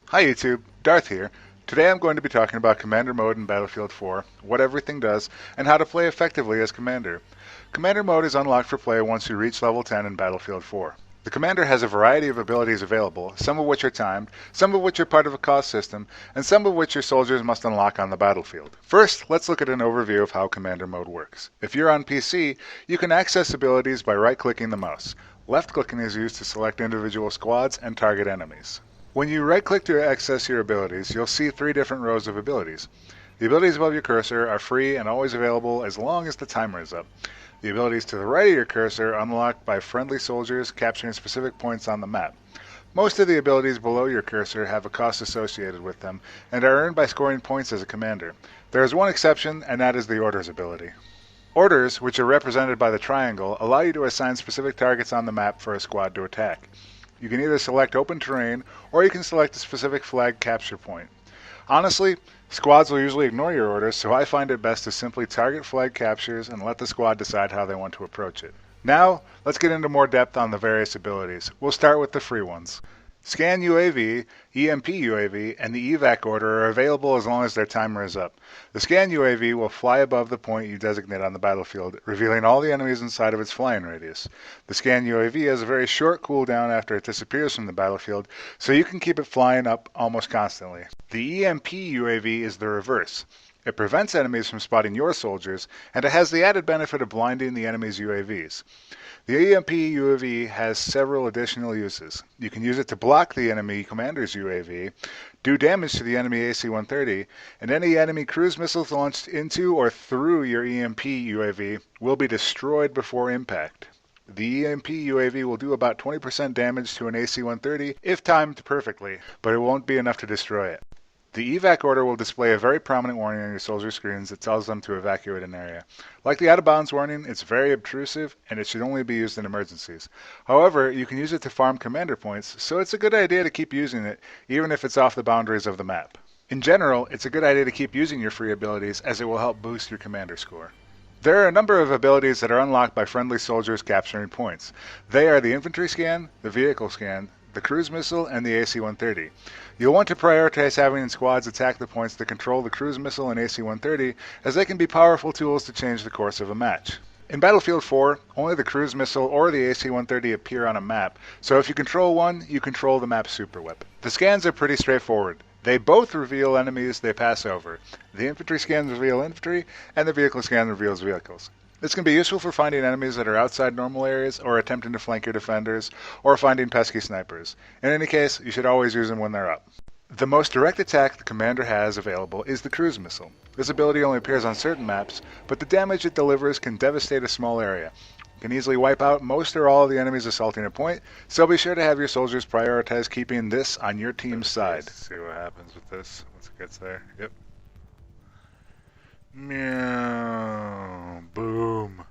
Hi YouTube, Darth here. Today I'm going to be talking about Commander Mode in Battlefield 4, what everything does, and how to play effectively as Commander. Commander Mode is unlocked for play once you reach level 10 in Battlefield 4. The Commander has a variety of abilities available, some of which are timed, some of which are part of a cost system, and some of which your soldiers must unlock on the battlefield. First, let's look at an overview of how Commander Mode works. If you're on PC, you can access abilities by right-clicking the mouse. Left-clicking is used to select individual squads and target enemies. When you right-click to access your abilities, you'll see three different rows of abilities. The abilities above your cursor are free and always available as long as the timer is up. The abilities to the right of your cursor are unlocked by friendly soldiers capturing specific points on the map. Most of the abilities below your cursor have a cost associated with them and are earned by scoring points as a commander. There is one exception, and that is the Orders ability. Orders, which are represented by the triangle, allow you to assign specific targets on the map for a squad to attack. You can either select open terrain, or you can select a specific flag capture point. Honestly, squads will usually ignore your orders, so I find it best to simply target flag captures and let the squad decide how they want to approach it. Now, let's get into more depth on the various abilities. We'll start with the free ones. Scan UAV, EMP UAV, and the EVAC order are available as long as their timer is up. The Scan UAV will fly above the point you designate on the battlefield, revealing all the enemies inside of its flying radius. The Scan UAV has a very short cooldown after it disappears from the battlefield, so you can keep it flying up almost constantly. The EMP UAV is the reverse. It prevents enemies from spotting your soldiers, and it has the added benefit of blinding the enemy's UAVs. The EMP UAV has several additional uses. You can use it to block the enemy commander's UAV, do damage to the enemy AC-130, and any enemy cruise missiles launched into or through your EMP UAV will be destroyed before impact. The EMP UAV will do about 20% damage to an AC-130 if timed perfectly, but it won't be enough to destroy it. The EVAC order will display a very prominent warning on your soldier screens that tells them to evacuate an area. Like the out-of-bounds warning, it's very obtrusive and it should only be used in emergencies. However, you can use it to farm commander points, so it's a good idea to keep using it, even if it's off the boundaries of the map. In general, it's a good idea to keep using your free abilities as it will help boost your commander score. There are a number of abilities that are unlocked by friendly soldiers capturing points. They are the infantry scan, the vehicle scan, the cruise missile, and the AC-130. You'll want to prioritize having squads attack the points that control the cruise missile and AC-130, as they can be powerful tools to change the course of a match. In Battlefield 4, only the cruise missile or the AC-130 appear on a map, so if you control one, you control the map's superweapon. The scans are pretty straightforward. They both reveal enemies they pass over. The infantry scans reveal infantry, and the vehicle scan reveals vehicles. This can be useful for finding enemies that are outside normal areas, or attempting to flank your defenders, or finding pesky snipers. In any case, you should always use them when they're up. The most direct attack the commander has available is the cruise missile. This ability only appears on certain maps, but the damage it delivers can devastate a small area. It can easily wipe out most or all of the enemies assaulting a point, so be sure to have your soldiers prioritize keeping this on your team's side. Let's see what happens with this once it gets there. Yep. Meow. Boom.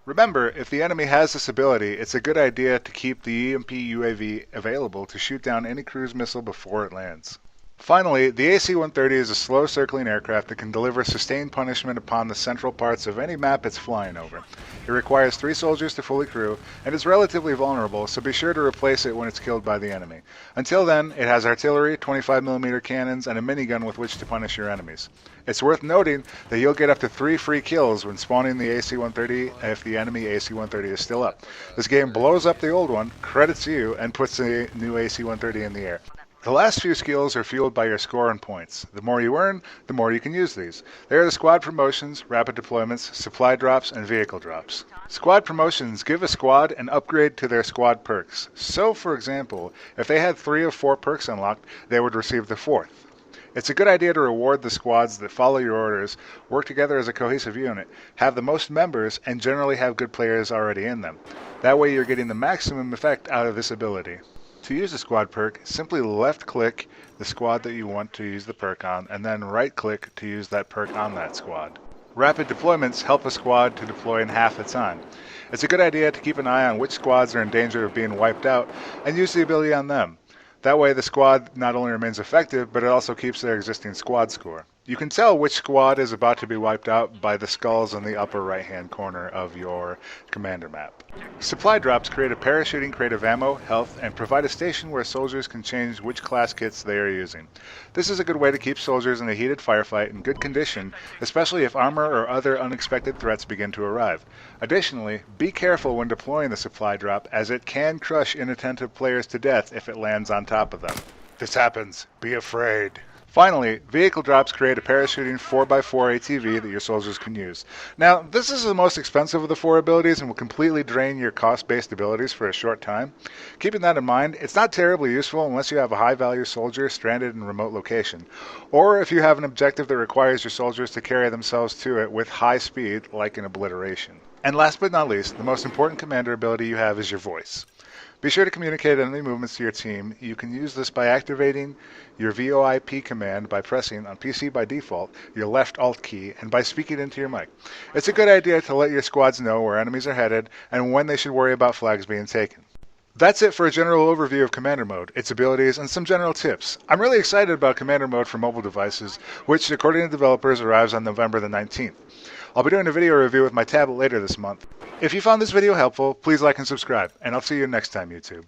Remember, if the enemy has this ability, it's a good idea to keep the EMP UAV available to shoot down any cruise missile before it lands. Finally, the AC-130 is a slow circling aircraft that can deliver sustained punishment upon the central parts of any map it's flying over. It requires 3 soldiers to fully crew, and is relatively vulnerable, so be sure to replace it when it's killed by the enemy. Until then, it has artillery, 25mm cannons, and a minigun with which to punish your enemies. It's worth noting that you'll get up to 3 free kills when spawning the AC-130 if the enemy AC-130 is still up. This game blows up the old one, credits you, and puts the new AC-130 in the air. The last few skills are fueled by your score and points. The more you earn, the more you can use these. They are the squad promotions, rapid deployments, supply drops, and vehicle drops. Squad promotions give a squad an upgrade to their squad perks. So, for example, if they had 3 of 4 perks unlocked, they would receive the 4th. It's a good idea to reward the squads that follow your orders, work together as a cohesive unit, have the most members, and generally have good players already in them. That way you're getting the maximum effect out of this ability. To use the squad perk, simply left-click the squad that you want to use the perk on, and then right-click to use that perk on that squad. Rapid deployments help a squad to deploy in half the time. It's a good idea to keep an eye on which squads are in danger of being wiped out, and use the ability on them. That way the squad not only remains effective, but it also keeps their existing squad score. You can tell which squad is about to be wiped out by the skulls in the upper right-hand corner of your commander map. Supply drops create a parachuting crate of ammo, health, and provide a station where soldiers can change which class kits they are using. This is a good way to keep soldiers in a heated firefight in good condition, especially if armor or other unexpected threats begin to arrive. Additionally, be careful when deploying the supply drop, as it can crush inattentive players to death if it lands on top of them. This happens. Be afraid. Finally, vehicle drops create a parachuting 4x4 ATV that your soldiers can use. Now, this is the most expensive of the 4 abilities and will completely drain your cost-based abilities for a short time. Keeping that in mind, it's not terribly useful unless you have a high-value soldier stranded in a remote location, or if you have an objective that requires your soldiers to carry themselves to it with high speed, like an obliteration. And last but not least, the most important commander ability you have is your voice. Be sure to communicate enemy movements to your team. You can use this by activating your VoIP command by pressing, on PC by default, your left Alt key and by speaking into your mic. It's a good idea to let your squads know where enemies are headed and when they should worry about flags being taken. That's it for a general overview of Commander Mode, its abilities, and some general tips. I'm really excited about Commander Mode for mobile devices, which, according to developers, arrives on November the 19th. I'll be doing a video review with my tablet later this month. If you found this video helpful, please like and subscribe, and I'll see you next time, YouTube.